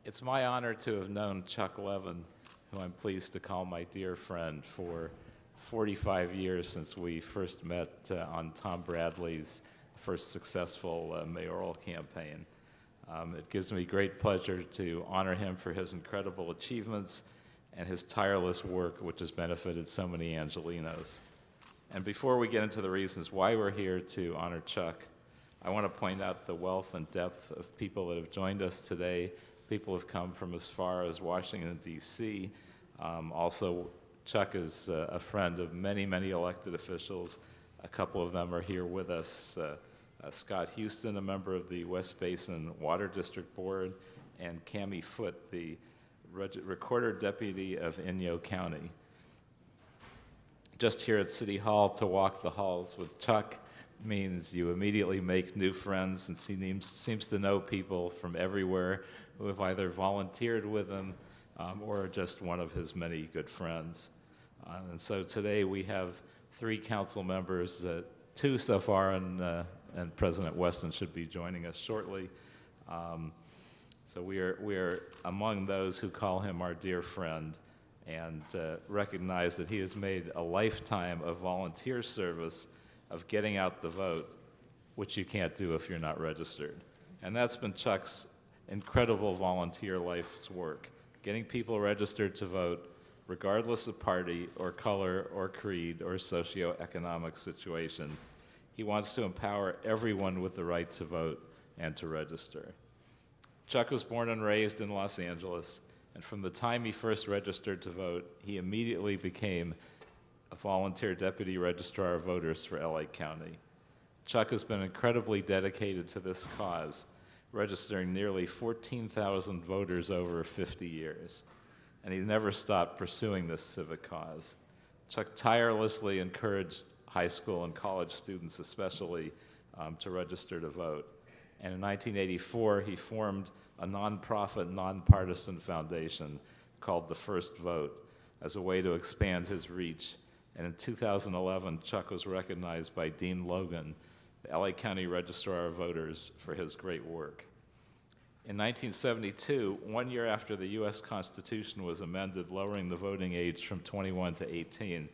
It's my honor to have known Chuck Levin, who I'm pleased to call my dear friend, for 45 years since we first met on Tom Bradley's first successful mayoral campaign. It gives me great pleasure to honor him for his incredible achievements and his tireless work, which has benefited so many Angelenos. And before we get into the reasons why we're here to honor Chuck, I want to point out the wealth and depth of people that have joined us today. People have come from as far as Washington, D.C. Also, Chuck is a friend of many, many elected officials. A couple of them are here with us. Scott Houston, a member of the West Basin Water District Board, and Cammie Foote, the Recorder Deputy of Inyo County. Just here at City Hall, to walk the halls with Chuck means you immediately make new friends, and seems to know people from everywhere who have either volunteered with him or are just one of his many good friends. And so today we have 3 council members, 2 so far, and President Weston should be joining us shortly. So we are among those who call him our dear friend and recognize that he has made a lifetime of volunteer service of getting out the vote, which you can't do if you're not registered. And that's been Chuck's incredible volunteer life's work, getting people registered to vote regardless of party or color or creed or socioeconomic situation. He wants to empower everyone with the right to vote and to register. Chuck was born and raised in Los Angeles, and from the time he first registered to vote, he immediately became a volunteer deputy registrar of voters for LA County. Chuck has been incredibly dedicated to this cause, registering nearly 14,000 voters over 50 years, and he never stopped pursuing this civic cause. Chuck tirelessly encouraged high school and college students especially to register to vote. And in 1984, he formed a nonprofit, nonpartisan foundation called The First Vote as a way to expand his reach. And in 2011, Chuck was recognized by Dean Logan, the LA County Registrar of Voters, for his great work. In 1972, 1 year after the U.S. Constitution was amended, lowering the voting age from 21 to 18,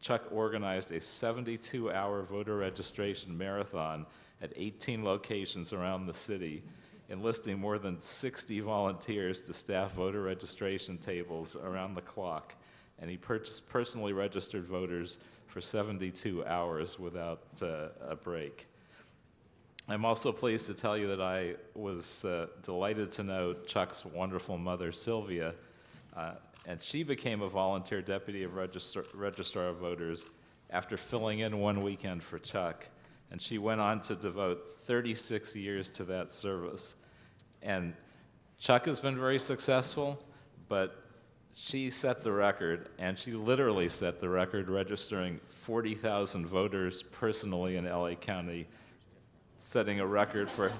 Chuck organized a 72-hour voter registration marathon at 18 locations around the city, enlisting more than 60 volunteers to staff voter registration tables around the clock. And he personally registered voters for 72 hours without a break. I'm also pleased to tell you that I was delighted to know Chuck's wonderful mother, Sylvia, and she became a volunteer deputy of registrar of voters after filling in one weekend for Chuck, and she went on to devote 36 years to that service. And Chuck has been very successful, but she set the record, and she literally set the record, registering 40,000 voters personally in LA County, setting a record for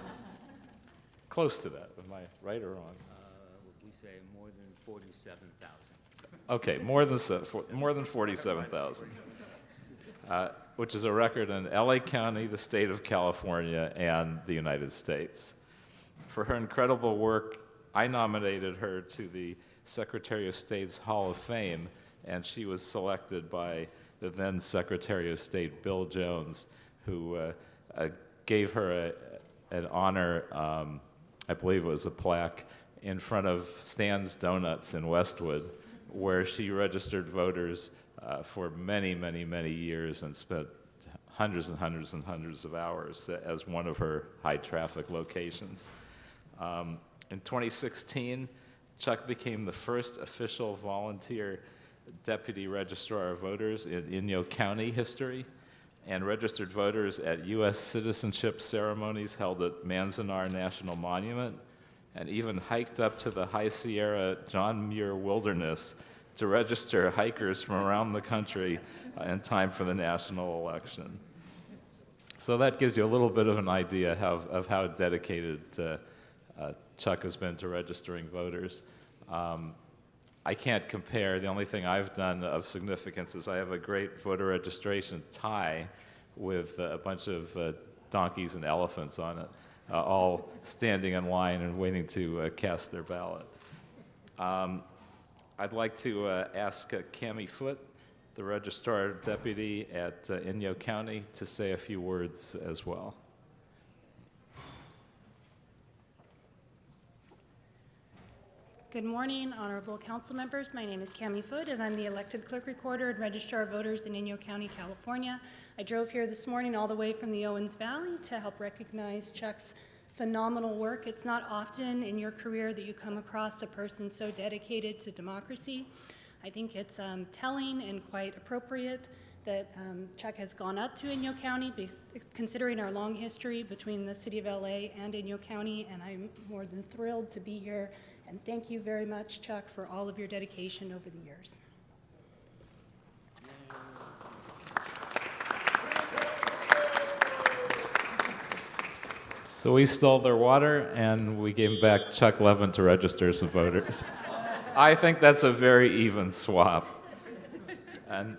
close to that. Am I right or wrong? We say more than 47,000. Okay, more than 47,000, which is a record in LA County, the state of California, and the United States. For her incredible work, I nominated her to the Secretary of State's Hall of Fame, and she was selected by the then Secretary of State, Bill Jones, who gave her an honor, I believe it was a plaque, in front of Stan's Donuts in Westwood, where she registered voters for many, many, many years and spent hundreds and hundreds and hundreds of hours as one of her high-traffic locations. In 2016, Chuck became the first official volunteer deputy registrar of voters in Inyo County history, and registered voters at U.S. citizenship ceremonies held at Manzanar National Monument, and even hiked up to the High Sierra John Muir Wilderness to register hikers from around the country in time for the national election. So that gives you a little bit of an idea of how dedicated Chuck has been to registering voters. I can't compare. The only thing I've done of significance is I have a great voter registration tie with a bunch of donkeys and elephants on it. all standing in line and waiting to cast their ballot. I'd like to ask Cami Foote, the Registrar Deputy at Inyo County, to say a few words as well. Good morning, honorable council members. My name is Cami Foote, and I'm the elected clerk recorder and registrar of voters in Inyo County, California. I drove here this morning all the way from the Owens Valley to help recognize Chuck's phenomenal work. It's not often in your career that you come across a person so dedicated to democracy. I think it's telling and quite appropriate that Chuck has gone up to Inyo County, considering our long history between the city of LA and Inyo County, and I'm more than thrilled to be here. And thank you very much, Chuck, for all of your dedication over the years. So we stole their water, and we gave back Chuck Levin to register some voters. I think that's a very even swap. And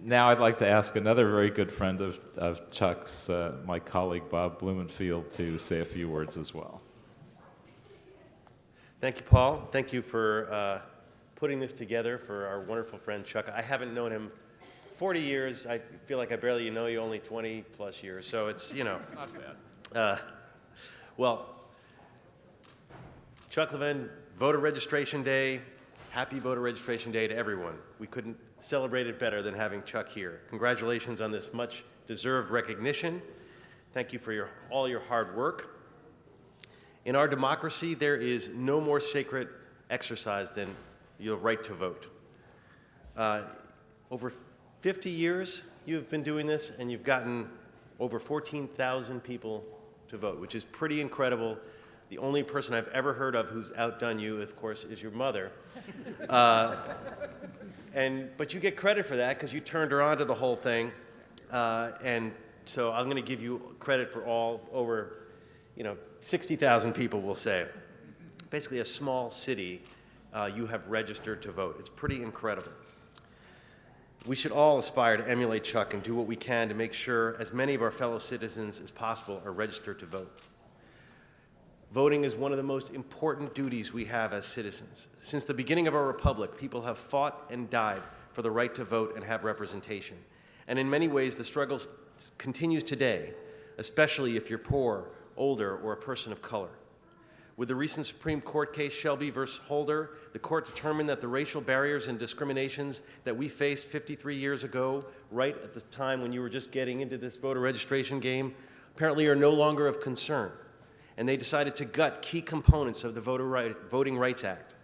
now I'd like to ask another very good friend of Chuck's, my colleague Bob Blumenfield, to say a few words as well. Thank you, Paul. Thank you for putting this together for our wonderful friend Chuck. I haven't known him 40 years. I feel like I barely know you, only 20 plus years. So it's, you know. Not bad. Well, Chuck Levin, Voter Registration Day. Happy Voter Registration Day to everyone. We couldn't celebrate it better than having Chuck here. Congratulations on this much-deserved recognition. Thank you for all your hard work. In our democracy, there is no more sacred exercise than your right to vote. Over 50 years you've been doing this, and you've gotten over 14,000 people to vote, which is pretty incredible. The only person I've ever heard of who's outdone you, of course, is your mother. But you get credit for that because you turned her on to the whole thing. And so I'm going to give you credit for all over, 60,000 people, we'll say. Basically a small city you have registered to vote. It's pretty incredible. We should all aspire to emulate Chuck and do what we can to make sure as many of our fellow citizens as possible are registered to vote. Voting is one of the most important duties we have as citizens. Since the beginning of our republic, people have fought and died for the right to vote and have representation. And in many ways, the struggle continues today, especially if you're poor, older, or a person of color. With the recent Supreme Court case Shelby versus Holder, the court determined that the racial barriers and discriminations that we faced 53 years ago, right at the time when you were just getting into this voter registration game, apparently are no longer of concern. And they decided to gut key components of the Voting Rights Act.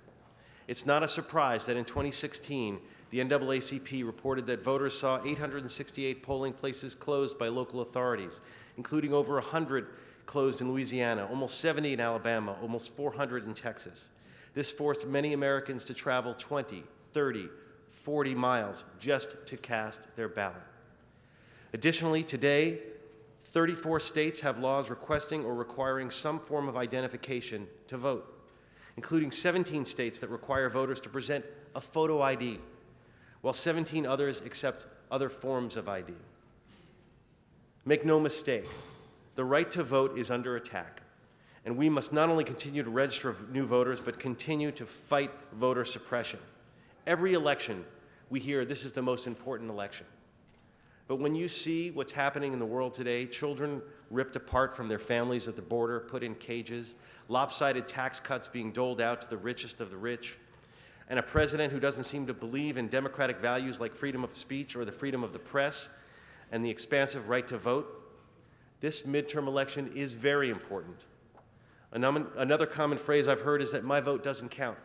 It's not a surprise that in 2016, the NAACP reported that voters saw 868 polling places closed by local authorities, including over 100 closed in Louisiana, almost 70 in Alabama, almost 400 in Texas. This forced many Americans to travel 20, 30, 40 miles just to cast their ballot. Additionally, today, 34 states have laws requesting or requiring some form of identification to vote, including 17 states that require voters to present a photo ID, while 17 others accept other forms of ID. Make no mistake, the right to vote is under attack, and we must not only continue to register new voters, but continue to fight voter suppression. Every election, we hear this is the most important election. But when you see what's happening in the world today, children ripped apart from their families at the border, put in cages, lopsided tax cuts being doled out to the richest of the rich, and a president who doesn't seem to believe in democratic values like freedom of speech or the freedom of the press and the expansive right to vote, this midterm election is very important. Another common phrase I've heard is that my vote doesn't count.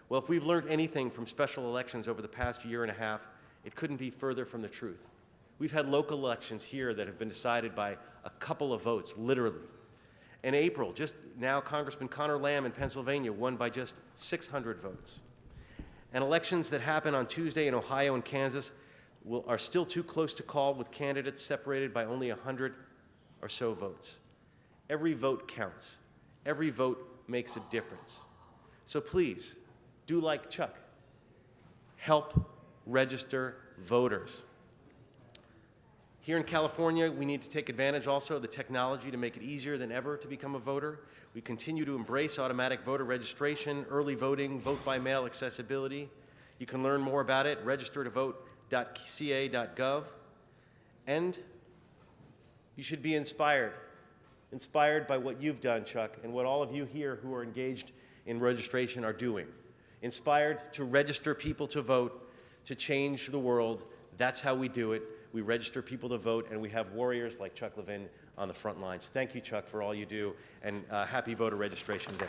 Well, if we've learned anything from special elections over the past year and a half, it couldn't be further from the truth. We've had local elections here that have been decided by a couple of votes, literally. In April, just now, Congressman Connor Lamb in Pennsylvania won by just 600 votes. And elections that happen on Tuesday in Ohio and Kansas are still too close to call, with candidates separated by only 100 or so votes. Every vote counts. Every vote makes a difference. So please, do like Chuck. Help register voters. Here in California, we need to take advantage also of the technology to make it easier than ever to become a voter. We continue to embrace automatic voter registration, early voting, vote-by-mail accessibility. You can learn more about it at registertovote.ca.gov. And you should be inspired by what you've done, Chuck, and what all of you here who are engaged in registration are doing. Inspired to register people to vote, to change the world. That's how we do it. We register people to vote, and we have warriors like Chuck Levin on the front lines. Thank you, Chuck, for all you do, and happy Voter Registration Day.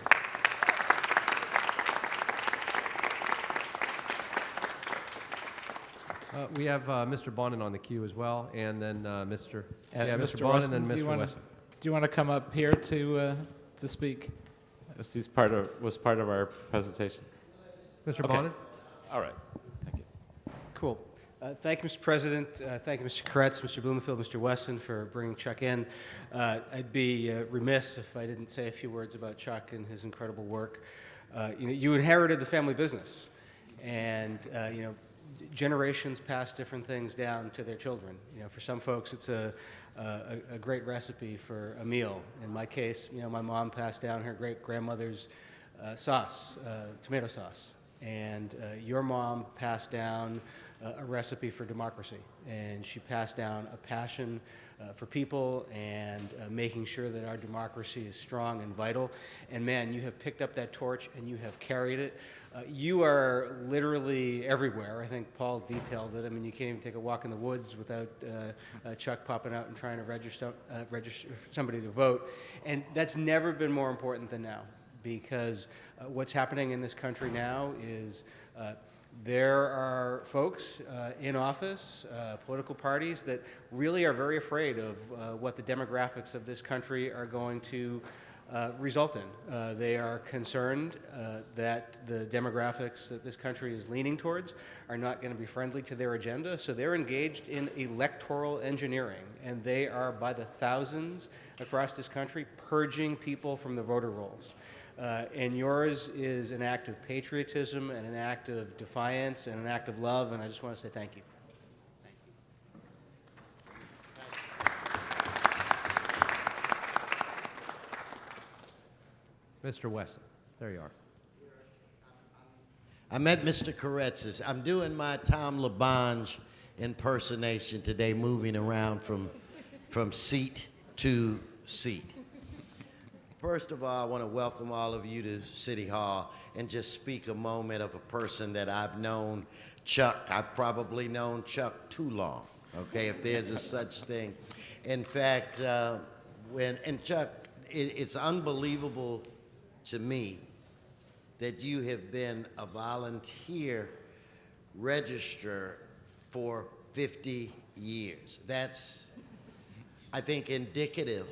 We have Mr. Bonin on the queue as well, and then Mr. Mr. Bonin Wesson, and then do you Mr. wanna- Wesson. Do you want to come up here to speak? This is was part of our presentation. Mr. Okay. Bonin? All right. Thank you. Cool. Thank you, Mr. President. Thank you, Mr. Koretz, Mr. Blumenfield, Mr. Wesson, for bringing Chuck in. I'd be remiss if I didn't say a few words about Chuck and his incredible work. You inherited the family business, and generations pass different things down to their children. For some folks, it's a great recipe for a meal. In my case, my mom passed down her great-grandmother's sauce, tomato sauce, and your mom passed down a recipe for democracy, and she passed down a passion for people and making sure that our democracy is strong and vital. And man, you have picked up that torch and you have carried it. You are literally everywhere. I think Paul detailed it. I mean, you can't even take a walk in the woods without Chuck popping out and trying to register somebody to vote. And that's never been more important than now, because what's happening in this country now is there are folks in office, political parties, that really are very afraid of what the demographics of this country are going to result in. They are concerned that the demographics that this country is leaning towards are not going to be friendly to their agenda, so they're engaged in electoral engineering, and they are by the thousands across this country purging people from the voter rolls. And yours is an act of patriotism and an act of defiance and an act of love, and I just want to say thank you. Mr. Wesson, there you are. I met Mr. Koretz's. I'm doing my Tom LaBonge impersonation today, moving around from seat to seat. First of all, I want to welcome all of you to City Hall and just speak a moment of a person that I've known, Chuck. I've probably known Chuck too long, okay, if there's a such thing. In fact, Chuck, it's unbelievable to me that you have been a volunteer registrar for 50 years. That's, I think, indicative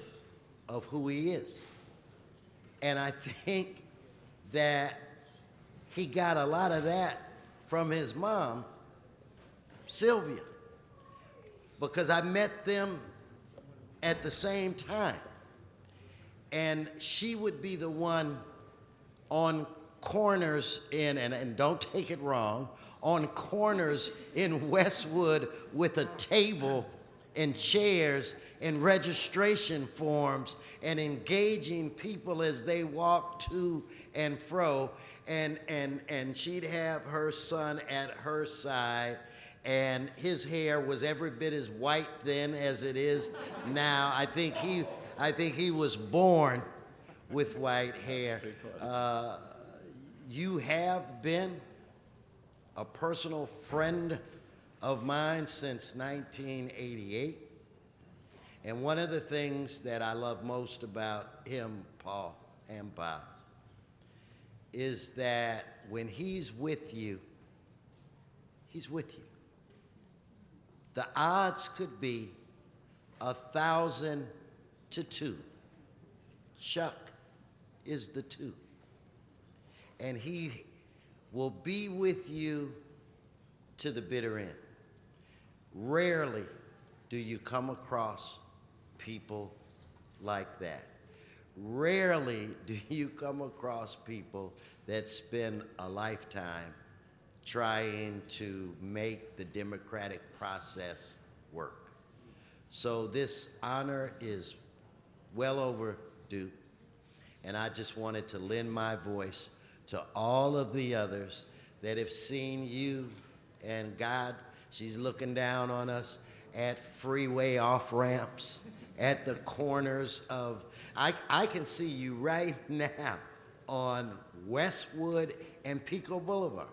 of who he is. And I think that he got a lot of that from his mom, Sylvia, because I met them at the same time. And she would be the one on corners and don't take it wrong, on corners in Westwood with a table and chairs and registration forms and engaging people as they walk to and fro. And she'd have her son at her side, and his hair was every bit as white then as it is now. I think he was born with white hair. You have been a personal friend of mine since 1988. And one of the things that I love most about him, Paul and Bob, is that when he's with you, he's with you. The odds could be 1,000 to 2. Chuck is the 2. And he will be with you to the bitter end. Rarely do you come across people like that. Rarely do you come across people that spend a lifetime trying to make the democratic process work. So this honor is well overdue. And I just wanted to lend my voice to all of the others that have seen you, and God, she's looking down on us at freeway off-ramps, at the corners of, I can see you right now on Westwood and Pico Boulevard.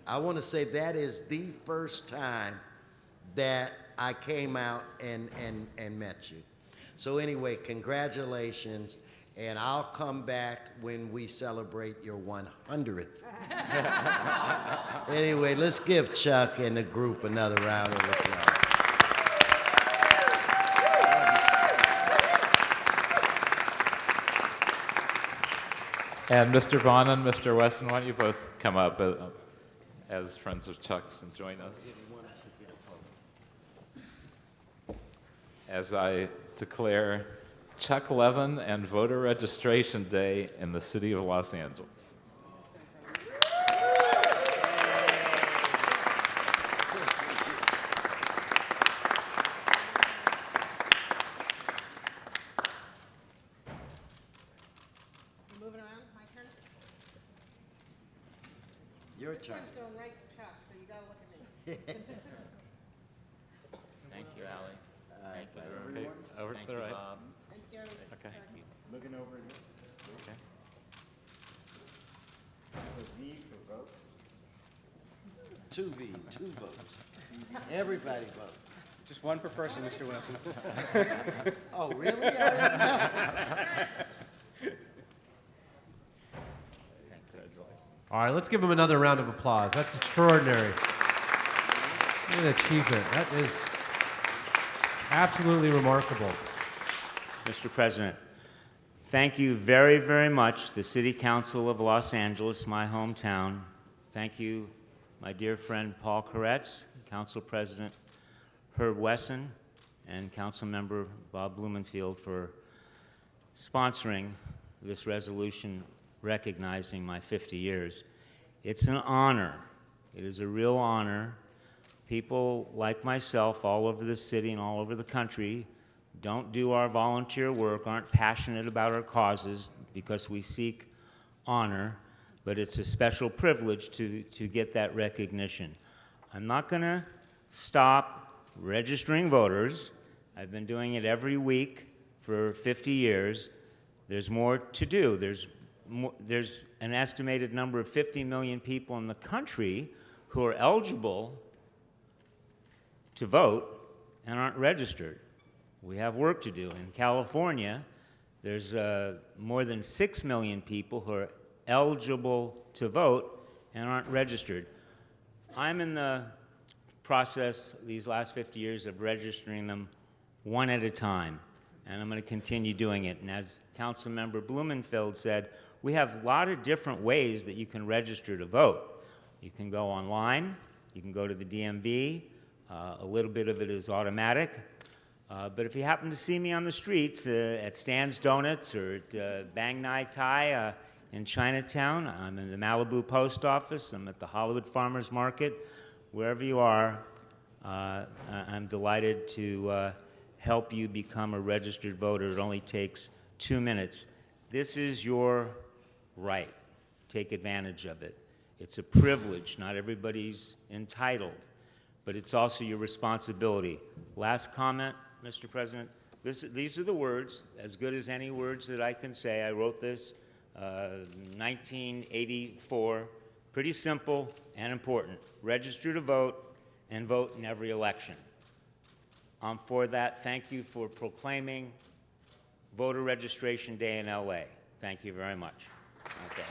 I want to say that is the first time that I came out and met you. So anyway, congratulations, and I'll come back when we celebrate your 100th. Anyway, let's give Chuck and the group another round of applause. And Mr. Vaughn and Mr. Wesson, why don't you both come up as friends of Chuck's and join us as I declare Chuck Levin and Voter Registration Day in the City of Los Angeles. Moving around, my turn? Your turn. It's going right to Chuck, so you gotta look at me. Thank you, Ally. Thank you, Vern. Okay, over to Thank the you, right. Bob. Thank you. Okay. Thank you. Looking over here. Okay. V for vote. 2V, 2 votes. Everybody vote. Just one per person, Mr. Wilson. Oh, really? I didn't know. All right, let's give him another round of applause. That's extraordinary. What an achievement. That is absolutely remarkable. Mr. President, thank you very, very much, the City Council of Los Angeles, my hometown. Thank you, my dear friend Paul Koretz, Council President Herb Wesson, and Council Member Bob Blumenfield for sponsoring this resolution recognizing my 50 years. It's an honor. It is a real honor. People like myself all over the city and all over the country don't do our volunteer work, aren't passionate about our causes because we seek honor, but it's a special privilege to get that recognition. I'm not going to stop registering voters. I've been doing it every week for 50 years. There's more to do. There's an estimated number of 50 million people in the country who are eligible to vote and aren't registered. We have work to do. In California, there's more than 6 million people who are eligible to vote and aren't registered. I'm in the process these last 50 years of registering them one at a time, and I'm going to continue doing it. And as Councilmember Blumenfeld said, we have a lot of different ways that you can register to vote. You can go online, you can go to the DMV, a little bit of it is automatic, but if you happen to see me on the streets at Stan's Donuts or at Bang Nai Thai in Chinatown, I'm in the Malibu Post Office, I'm at the Hollywood Farmers Market, wherever you are, I'm delighted to help you become a registered voter. It only takes 2 minutes. This is your right. Take advantage of it. It's a privilege. Not everybody's entitled, but it's also your responsibility. Last comment, Mr. President. These are the words, as good as any words that I can say. I wrote this 1984. Pretty simple and important. Register to vote and vote in every election. I'm for that. Thank you for proclaiming Voter Registration Day in LA. Thank you very much. Okay.